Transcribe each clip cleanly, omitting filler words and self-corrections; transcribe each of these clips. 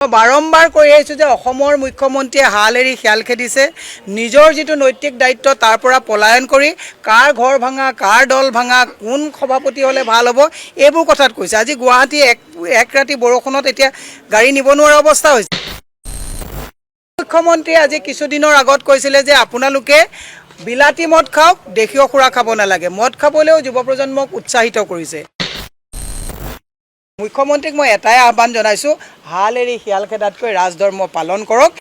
বাৰম্বাৰ কৈ আহিছোঁ যে অসমৰ মুখ্যমন্ত্ৰীয়ে হাল এৰি শিয়াল খেদিছে। নিজৰ যিটো নৈতিক দায়িত্ব তাৰ পৰা পলায়ন কৰি কাৰ ঘৰ ভাঙা, কাৰ দল ভাঙা, কোন সভাপতি হ'লে ভাল হ'ব, এইবোৰ কথাত কৈছে। আজি গুৱাহাটী এক ৰাতি বৰষুণত এতিয়া গাড়ী নিব নোৱাৰা অৱস্থা হৈছে। মুখ্যমন্ত্ৰীয়ে আজি কিছুদিনৰ আগত কৈছিলে যে আপোনালোকে বিলাতী মদ খাওক, দেশীয় সুৰা খাব নালাগে। মদ খাবলৈও যুৱ প্ৰজন্মক উৎসাহিত কৰিছে। মুখ্যমন্ত্ৰীক মই এটাই আহ্বান জনাইছোঁ, হাল এৰি শিয়াল খেদাতকৈ ৰাজধৰ্ম পালন কৰক।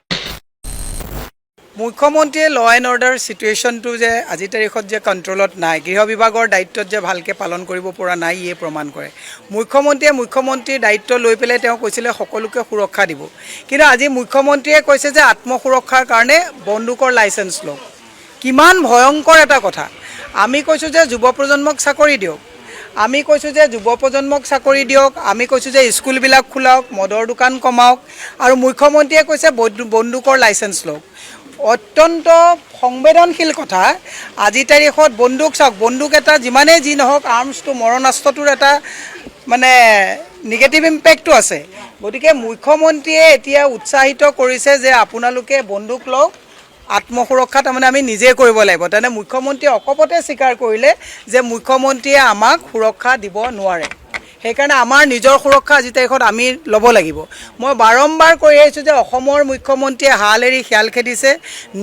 মুখ্যমন্ত্ৰীয়ে ল এণ্ড অৰ্ডাৰ চিটুৱেশ্যনটো যে আজিৰ তাৰিখত যে কণ্ট্ৰলত নাই, গৃহ বিভাগৰ দায়িত্বত যে ভালকৈ পালন কৰিব পৰা নাই, ইয়ে প্ৰমাণ কৰে। মুখ্যমন্ত্ৰীৰ দায়িত্ব লৈ পেলাই তেওঁ কৈছিলে সকলোকে সুৰক্ষা দিব, কিন্তু আজি মুখ্যমন্ত্ৰীয়ে কৈছে যে আত্মসুৰক্ষাৰ কাৰণে বন্দুকৰ লাইচেঞ্চ লওক। কিমান ভয়ংকৰ এটা কথা। আমি কৈছোঁ যে যুৱ প্ৰজন্মক চাকৰি দিয়ক, আমি কৈছোঁ যে যুৱ প্ৰজন্মক চাকৰি দিয়ক, আমি কৈছোঁ যে স্কুলবিলাক খোলাওক, মদৰ দোকান কমাওক, আৰু মুখ্যমন্ত্ৰীয়ে কৈছে বন্দুকৰ লাইচেঞ্চ লওক। অত্যন্ত সংবেদনশীল কথা। আজিৰ তাৰিখত বন্দুক চাওক, বন্দুক এটা যিমানেই যি নহওক, আৰ্মছটো মৰণাস্ত্ৰটোৰ এটা মানে নিগেটিভ ইম্পেক্টটো আছে। গতিকে মুখ্যমন্ত্ৰীয়ে এতিয়া উৎসাহিত কৰিছে যে আপোনালোকে বন্দুক লওক, আত্মসুৰক্ষা তাৰমানে আমি নিজে কৰিব লাগিব। তেনে মুখ্যমন্ত্ৰীয়ে অকপতে স্বীকাৰ কৰিলে যে মুখ্যমন্ত্ৰীয়ে আমাক সুৰক্ষা দিব নোৱাৰে। সেইকাৰণে আমাৰ নিজৰ সুৰক্ষা আজি তাৰিখত আমি ল'ব লাগিব। মই বাৰম্বাৰ কৈ আহিছোঁ যে অসমৰ মুখ্যমন্ত্ৰীয়ে হাল এৰি শিয়াল খেদিছে।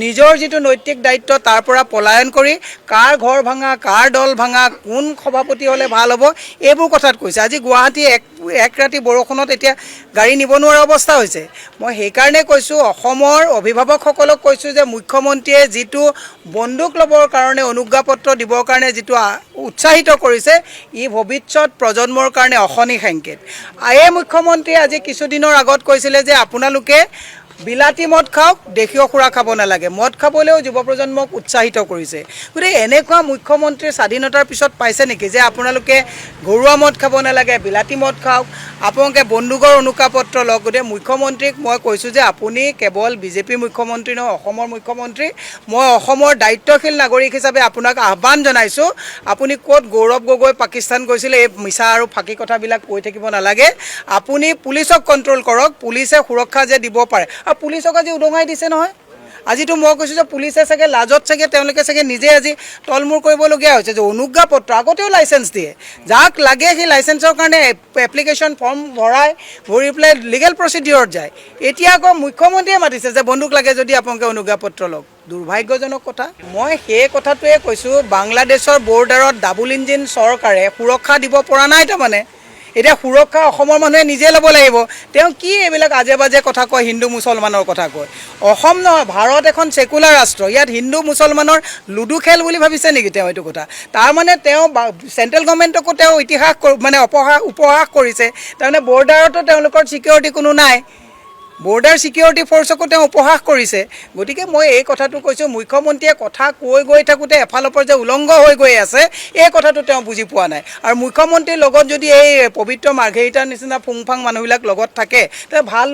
নিজৰ যিটো নৈতিক দায়িত্ব তাৰ পৰা পলায়ন কৰি কাৰ ঘৰ ভাঙা, কাৰ দল ভাঙা, কোন সভাপতি হ'লে ভাল হ'ব, এইবোৰ কথাত কৈছে। আজি গুৱাহাটী এক ৰাতি বৰষুণত এতিয়া গাড়ী নিব নোৱাৰা অৱস্থা হৈছে। মই সেইকাৰণে কৈছোঁ, অসমৰ অভিভাৱকসকলক কৈছোঁ যে মুখ্যমন্ত্ৰীয়ে যিটো বন্দুক ল'বৰ কাৰণে, অনুজ্ঞাপত্ৰ দিবৰ কাৰণে যিটো উৎসাহিত কৰিছে, ই ভৱিষ্যত প্ৰজন্মৰ কাৰণে অশনি সংকেত। এই মুখ্যমন্ত্ৰীয়ে আজি কিছুদিনৰ আগত কৈছিলে যে আপোনালোকে বিলাতী মদ খাওক, দেশীয় সুৰা খাব নালাগে। মদ খাবলৈও যুৱ প্ৰজন্মক উৎসাহিত কৰিছে। গতিকে এনেকুৱা মুখ্যমন্ত্ৰীৰ স্বাধীনতাৰ পিছত পাইছে নেকি যে আপোনালোকে ঘৰুৱা মদ খাব নালাগে, বিলাতী মদ খাওক, আপোনালোকে বন্দুকৰ অনুজ্ঞাপত্ৰ লওক। গতিকে মুখ্যমন্ত্ৰীক মই কৈছোঁ যে আপুনি কেৱল বিজেপি মুখ্যমন্ত্ৰী নহয়, অসমৰ মুখ্যমন্ত্ৰী। মই অসমৰ দায়িত্বশীল নাগৰিক হিচাপে আপোনাক আহ্বান জনাইছোঁ, আপুনি ক'ত গৌৰৱ গগৈ পাকিস্তান গৈছিলে, এই মিছা আৰু ফাঁকি কথাবিলাক কৈ থাকিব নালাগে। আপুনি পুলিচক কণ্ট্ৰল কৰক, পুলিচে সুৰক্ষা যে দিব পাৰে। আৰু পুলিচক আজি উদঙাই দিছে নহয়। আজিতো মই কৈছোঁ যে পুলিচে চাগে লাজত চাগে তেওঁলোকে চাগে নিজে আজি তলমূৰ কৰিবলগীয়া হৈছে যে অনুজ্ঞাপত্ৰ আগতেও লাইচেঞ্চ দিয়ে, যাক লাগে সেই লাইচেঞ্চৰ কাৰণে এপ্লিকেশ্যন ফৰ্ম ভৰি পেলাই লিগেল প্ৰচিডিঅ'ৰত যায়। এতিয়া আকৌ মুখ্যমন্ত্ৰীয়ে মাতিছে যে বন্দুক লাগে যদি আপোনালোকে অনুজ্ঞাপত্ৰ লওক। দুৰ্ভাগ্যজনক কথা। মই সেই কথাটোৱে কৈছোঁ, বাংলাদেশৰ বৰ্ডাৰত ডাবল ইঞ্জিন চৰকাৰে সুৰক্ষা দিব পৰা নাই। তাৰমানে এতিয়া সুৰক্ষা অসমৰ মানুহে নিজে ল'ব লাগিব। তেওঁ কি এইবিলাক আজে বাজে কথা কয়, হিন্দু মুছলমানৰ কথা কয়। অসম নহয়, ভাৰত এখন ছেকুলাৰ ৰাষ্ট্ৰ। ইয়াত হিন্দু মুছলমানৰ লুডু খেল বুলি ভাবিছে নেকি তেওঁ এইটো কথা? তাৰমানে তেওঁ চেণ্ট্ৰেল গভৰ্ণমেণ্টকো তেওঁ উপহাস কৰিছে। তাৰমানে বৰ্ডাৰতো তেওঁলোকৰ ছিকিউৰিটি কোনো নাই, বৰ্ডাৰ ছিকিউৰিটি ফ'ৰ্চকো তেওঁ উপহাস কৰিছে। গতিকে মই এই কথাটো কৈছোঁ, মুখ্যমন্ত্ৰীয়ে কথা কৈ গৈ থাকোঁতে এফালৰ পৰা যে উলংঘ হৈ গৈ আছে, এই কথাটো তেওঁ বুজি পোৱা নাই। আৰু মুখ্যমন্ত্ৰীৰ লগত যদি এই পবিত্ৰ মাৰ্ঘেৰিটাৰ নিচিনা ফুংফাং মানুহবিলাক লগত থাকে, তেতিয়া ভাল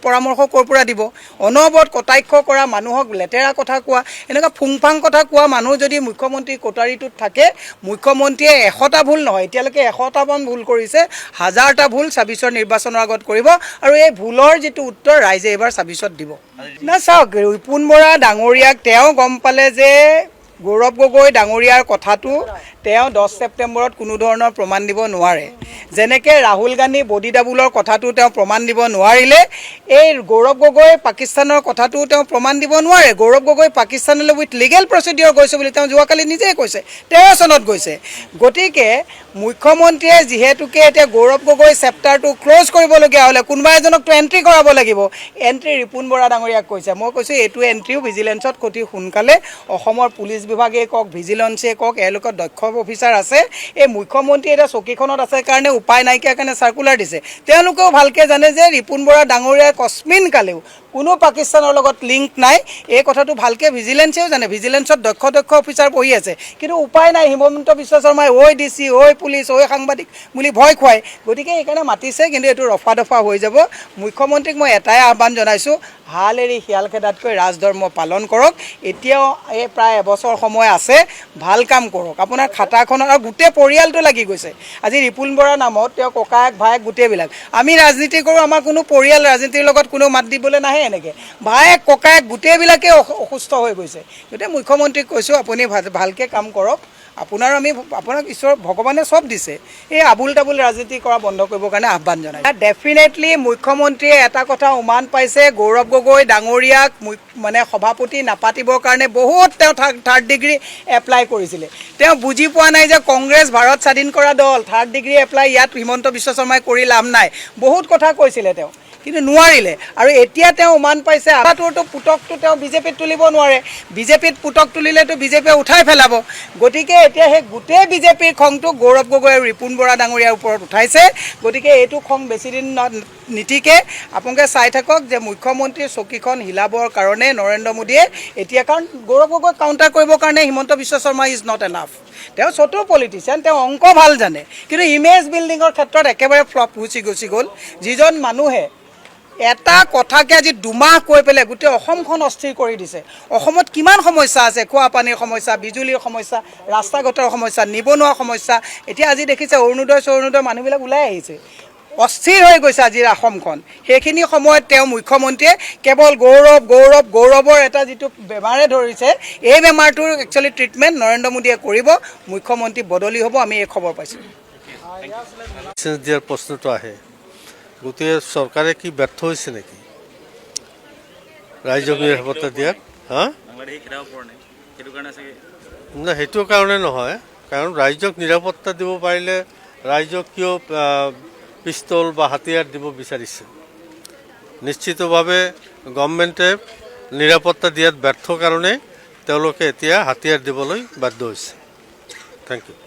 পৰামৰ্শ ক'ৰ পৰা দিব? অনবৰত কটাক্ষ কৰা, মানুহক লেতেৰা কথা কোৱা, এনেকুৱা ফুংফাং কথা কোৱা মানুহ যদি মুখ্যমন্ত্ৰীৰ কোটাৰীটোত থাকে, মুখ্যমন্ত্ৰীয়ে 100টা ভুল নহয়, এতিয়ালৈকে 100টামান ভুল কৰিছে, 1000টা ভুল 26ৰ নিৰ্বাচনৰ আগত কৰিব। আৰু এই ভুলৰ যিটো উত্তৰ ৰাইজে এইবাৰ 26ত দিব। না চাওক, ৰিপুণ বৰা ডাঙৰীয়াক তেওঁ গম পালে যে গৌৰৱ গগৈ ডাঙৰীয়াৰ কথাটো তেওঁ 10 ছেপ্টেম্বৰত কোনো ধৰণৰ প্ৰমাণ দিব নোৱাৰে। যেনেকৈ ৰাহুল গান্ধী বডি ডাবুলৰ কথাটো তেওঁ প্ৰমাণ দিব নোৱাৰিলে, এই গৌৰৱ গগৈ পাকিস্তানৰ কথাটো তেওঁ প্ৰমাণ দিব নোৱাৰে। গৌৰৱ গগৈ পাকিস্তানলৈ উইথ লিগেল প্ৰচিডিঅ'ৰ গৈছে বুলি তেওঁ যোৱাকালি নিজেই কৈছে, 13 চনত গৈছে। গতিকে মুখ্যমন্ত্ৰীয়ে যিহেতুকে এতিয়া গৌৰৱ গগৈ চেপ্টাৰটো ক্ল'জ কৰিবলগীয়া হ'লে কোনোবা এজনকতো এণ্ট্ৰি কৰাব লাগিব। এণ্ট্ৰি ৰিপুণ বৰা ডাঙৰীয়াক কৈছে। মই কৈছোঁ এইটো এণ্ট্ৰিও ভিজিলেন্সত অতি সোনকালে অসমৰ পুলিচ বিভাগেই কওক, ভিজিলেন্সেই কওক, এওঁলোকৰ দক্ষ অফিচাৰ আছে। এই মুখ্যমন্ত্ৰী এতিয়া চকীখনত আছে কাৰণে উপায় নাইকিয়া কাৰণে চাৰ্কুলাৰ দিছে। তেওঁলোকেও ভালকৈ জানে যে ৰিপুণ বৰা ডাঙৰীয়াই কস্মিন কালেও কোনো পাকিস্তানৰ লগত লিংক নাই এই কথাটো ভালকৈ ভিজিলেন্সেও জানে ভিজিলেন্সত দক্ষ অফিচাৰ বহি আছে কিন্তু উপায় নাই হিমন্ত বিশ্ব শৰ্মাই ঐ DC ঐ পুলিচ ঐ সাংবাদিক বুলি ভয় খুৱায় গতিকে সেইকাৰণে মাতিছে কিন্তু এইটো ৰফা দফা হৈ যাব মুখ্যমন্ত্ৰীক মই এটাই আহ্বান জনাইছোঁ হাল এৰি শিয়াল খেদাতকৈ ৰাজধৰ্ম পালন কৰক এতিয়াও এই প্ৰায় এবছৰ সময় আছে ভাল কাম কৰক আপোনাৰ খাটাখনৰ আৰু গোটেই পৰিয়ালটো লাগি গৈছে আজি ৰিপুণ বৰাৰ নামত তেওঁ ককায়েক ভায়েক গোটেইবিলাক আমি ৰাজনীতি কৰোঁ আমাৰ কোনো পৰিয়াল ৰাজনীতিৰ লগত কোনো মাত দিবলৈ নাহে এনেকৈ ভায়েক ককায়েক গোটেইবিলাকে অসুস্থ হৈ গৈছে গতিকে মুখ্যমন্ত্ৰীক কৈছোঁ আপুনি ভালকৈ কাম কৰক আপোনাক ঈশ্বৰ ভগৱানে চব দিছে এই আবুল তাবুল ৰাজনীতি কৰা বন্ধ কৰিবৰ কাৰণে আহ্বান জনায় ডেফিনেটলি মুখ্যমন্ত্ৰীয়ে এটা কথা উমান পাইছে গৌৰৱ গগৈ ডাঙৰীয়াক মানে সভাপতি নাপাতিবৰ কাৰণে বহুত তেওঁ থাৰ্ড ডিগ্ৰী এপ্লাই কৰিছিলে তেওঁ বুজি পোৱা নাই যে কংগ্ৰেছ ভাৰত স্বাধীন কৰা দল থাৰ্ড ডিগ্ৰী এপ্লাই ইয়াত হিমন্ত বিশ্ব শৰ্মাই কৰি লাভ নাই বহুত কথা কৈছিলে তেওঁ কিন্তু নোৱাৰিলে আৰু এতিয়া তেওঁ উমান পাইছে আটাটোৰটো পুতকটো তেওঁ বিজেপিত তুলিব নোৱাৰে বিজেপিত পুতক তুলিলেতো বিজেপিয়ে উঠাই পেলাব গতিকে এতিয়া সেই গোটেই বিজেপিৰ খংটো গৌৰৱ গগৈ আৰু ৰিপুণ বৰা ডাঙৰীয়াৰ ওপৰত উঠাইছে গতিকে এইটো খং বেছিদিন নীতিকে আপোনালোকে চাই থাকক যে মুখ্যমন্ত্ৰীৰ চকীখন হিলাবৰ কাৰণে নৰেন্দ্ৰ মোদীয়ে এতিয়া কাৰণ গৌৰৱ গগৈক কাউণ্টাৰ কৰিবৰ কাৰণে Himanta Biswa Sarma is not enough তেওঁ চতুৰ পলিটিচিয়ান তেওঁ অংক ভাল জানে কিন্তু ইমেজ বিল্ডিঙৰ ক্ষেত্ৰত একেবাৰে ফ্লপ গুচি গ'ল যিজন মানুহে এটা কথাকে আজি দুমাহ কৈ পেলাই গোটেই অসমখন অস্থিৰ কৰি দিছে অসমত কিমান সমস্যা আছে খোৱা পানীৰ সমস্যা বিজুলীৰ সমস্যা ৰাস্তা ঘাটৰ সমস্যা নিবনুৱা সমস্যা এতিয়া আজি দেখিছে অৰুণোদয় মানুহবিলাক ওলাই আহিছে অস্থিৰ হৈ গৈছে আজিৰ অসমখন সেইখিনি সময়ত তেওঁ মুখ্যমন্ত্ৰীয়ে কেৱল গৌৰৱৰ এটা যিটো বেমাৰে ধৰিছে এই বেমাৰটোৰ একচুৱেলি ট্ৰিটমেণ্ট নৰেন্দ্ৰ মোদীয়ে কৰিব মুখ্যমন্ত্ৰী বদলি হ'ব আমি এই খবৰ পাইছোঁ দিয়াৰ প্ৰশ্নটো আহে গোটেই চৰকাৰে কি ব্যৰ্থ হৈছে নেকি ৰাইজক নিৰাপত্তা দিয়াত না সেইটো কাৰণে নহয় কাৰণ ৰাইজক নিৰাপত্তা দিব পাৰিলে ৰাইজক কিয় পিষ্টল বা হাতিয়াৰ দিব বিচাৰিছে নিশ্চিতভাৱে গভৰ্ণমেণ্টে নিৰাপত্তা দিয়াত ব্যৰ্থ কাৰণে তেওঁলোকে এতিয়া হাতিয়াৰ দিবলৈ বাধ্য হৈছে থেংক ইউ